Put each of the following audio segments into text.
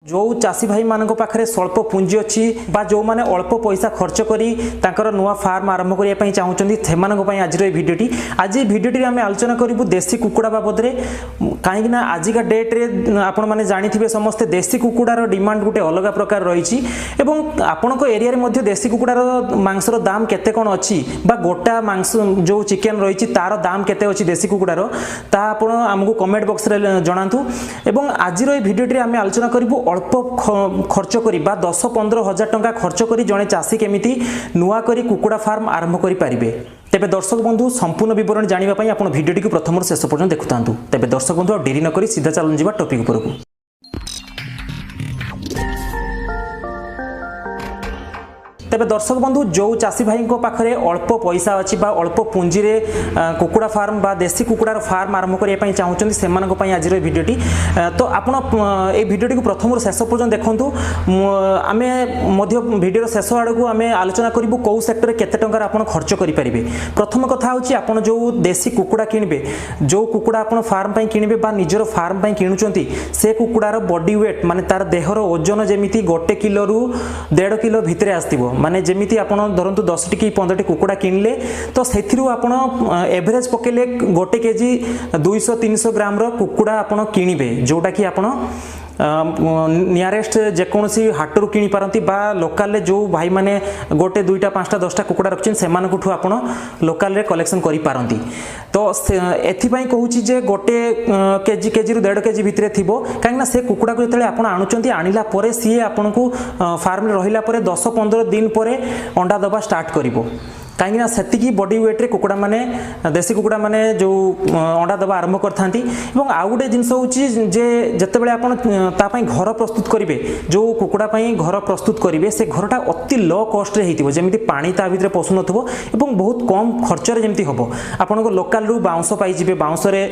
जो चाषी भाई मानक पाखे स्वल्प पुंजी अच्छी जो मैंने अल्प पैसा खर्च कर नुआ फार्म आरंभ करने चाहूँगी से आज भिडियोटी आज भिडियोटी आम आलोचना करूँ देशी कुकुड़ा बाबद में कहीं आजिका डेट्रे आपण मैंने जानी समस्ते देशी कुकुड़ार डिमांड गोटे अलग प्रकार रही आपण एरिया देशी कुकुड़ार मांसर दाम केते कौन अच्छी गोटा मांस जो चिकेन रही तार दाम केते अच्छी देशी कुकुड़ार तापर आमको कमेंट बॉक्स रे जनातु एवं आज भिडियोटी आम आलोचना करूँ अल्प खर्च करी 10-15 हजार टंका खर्च करी जड़े चाषी केमिति नुआ करी कुकुड़ा फार्म आरंभ करि पारिबे। तेबे दर्शक बंधु संपूर्ण विवरण जानिबा पई आपण भिडियोटी को प्रथम शेष पर्यंत देखुतांतु। तेबे दर्शक बंधु डेरी न करी सीधा चलन जिबा टॉपिक उपरकू। तेबे दर्शक बंधु जो चाषी भाई पाखे अल्प पैसा अच्छी अल्प पुंजी रे कुकुड़ा फार्म देशी कुकुड़ार फार्म आरंभ करने चाहूँगी से आज भिडियोटी तो आपण ये भिडियोटी को प्रथम शेष पर्यंत देखूँ आम भिडियो शेष आड़ को आम आलोचना करूँ कौ सेक्टर केते टंकार आप खर्च करेंगे। प्रथम कथा हूँ आप जो देशी कुकुड़ा किणवे जो कुकुड़ा आप फार्म किणवे निजर फार्म किणुंट से कुकुड़ार बॉडी वेट माने तार देहर ओजन जमी 1 किलो रु 1.5 किलो भितर आसो माने जमीती आपण धरतु 10 टी 15 टी कुकुड़ा किणले तो से आपण एवरेज पकेले 1 केजी 200-300 ग्राम रो कुकुड़ा आपण किणवे जोटा कि आपण नियरेस्ट जेकोसी हाटरू किणी पारती लोकाल जो भाई माने 1 2टा 5टा 10टा कुकुड़ा रखिन से मानकुठु आपण लोकाल रे कलेक्शन करि पारती तो एथिपाई कहूची जे 1 केजी रु 1.5 केजी भितरे थिबो काहेकना से कुकुड़ा को जतले आपण आणुचंती आनिला परे सी आपनकु फार्म रे रहिला परे 10-15 दिन परे अंडा दबा स्टार्ट करिवो कहीं से बॉडी वेट रे कुकुड़ा माने देशी कुकुड़ा माने जो अंडा दबा आरंभ करथांती एवं आउ गोटे जिनस होची जे जतेबेले आपण तापई घर प्रस्तुत करिवे जो कुकुड़ा पई घर प्रस्तुत करिवे से घरटा अति लो कॉस्ट रे हेतिबो जेमिति पानी ता भितरे पसु नथबो एवं बहुत कम खर्च रे जेमिति हबो आपण को लोकल रु बाउंस पाई जिवे बाउंस रे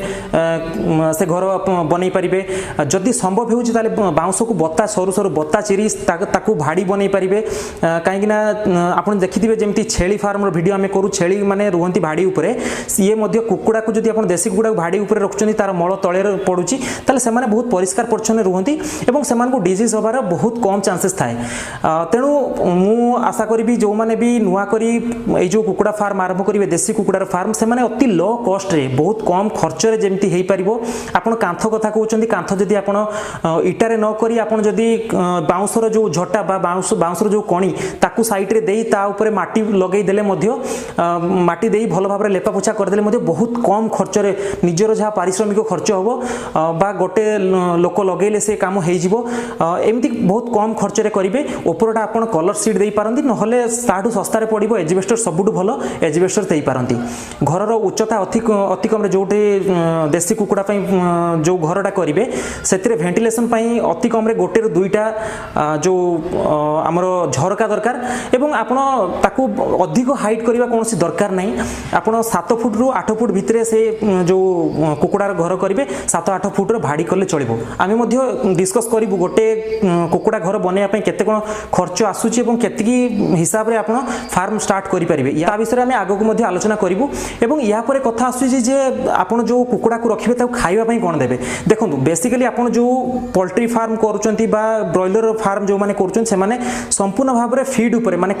से घर बनै परिबे जदि संभव होउची ताले बाउंस को बत्ता सरू सरू बत्ता चिरी ताकू भाड़ी बनै परिबे काहेकि ना आपण देखिथिबे जेमिति छेली फार्म वीडियो आम करूँ छेली माने रुहंती भाड़ी उपरे ये मध्य कुकुड़ा को जदि आपण देशी कुकुड़ा भाड़ी उपरे रखुचंती तार मल तळे पड़ुची ताले से माने बहुत परिष्कार परिच्छन्न रुहंती एवं से मानको डिजीज होबार बहुत कम चांसेस थाए। तेणु मु आशा करी जो माने भी नुआ करी ए जो कुकुड़ा फार्म आरंभ करिवे देशी कुकुड़ार फार्म से माने अति लो कॉस्ट रे बहुत कम खर्च रे जेमती हेई परिबो। आपण कांथ कथा कहउचंती कांथ जदि आपण इटारे न करी आपण जदि बाउंसर जो झटा बा बाउंसर जो कणी ताकू साइड रे देई ता ऊपर माटी लगेई देले मध्य माटी देई भल भाव लेपा पोछा करदेले मध्य बहुत कम खर्च रे निजर जहाँ पारिश्रमिक खर्च होबो बा गोटे लोक लगेले से काम हो जिवो एमती बहुत कम खर्च रे करिवे। ऊपरटा आपण कलर सीट देई पारंती नहले ताठू सस्ता रे पड़िबो एजिबेस्टर सबुठू भलो एजिबेस्टर देई पारंती। घरर उच्चता अति कम रे जोटे देशी कुकुड़ा पई जो घरटा करिवे सेतिरे वेंटिलेशन पई अति कम रे गोटे रु 2टा जो हमर झरका दरकार एवं आपण ताकू अधिक हाइट करबा कोनोसी दरकार नहीं आपण 7 फुट रु 8 फुट भितरे से जो कुकुड़ार घर करिवे 7-8 फुट रो भाड़ी करले चलिबो। आमे मध्य डिस्कस करिवु गोटे कुकुड़ा घर बनेया पई केते कोन खर्च आसुची एवं केतकी हिसाब रे आपण फार्म स्टार्ट करि परिबे या विषय आमे आगो को मध्य आलोचना करिवु एवं या परे कथा आसुची जे आपण जो कुकुड़ा को रखिबे ता खाइबा पई कोन देबे। देखंतु बेसिकली आपण जो पोल्ट्री फार्म करूचंती बा ब्रॉयलर फार्म जो माने करूचंती से माने संपूर्ण भाव रे फीड ऊपर माने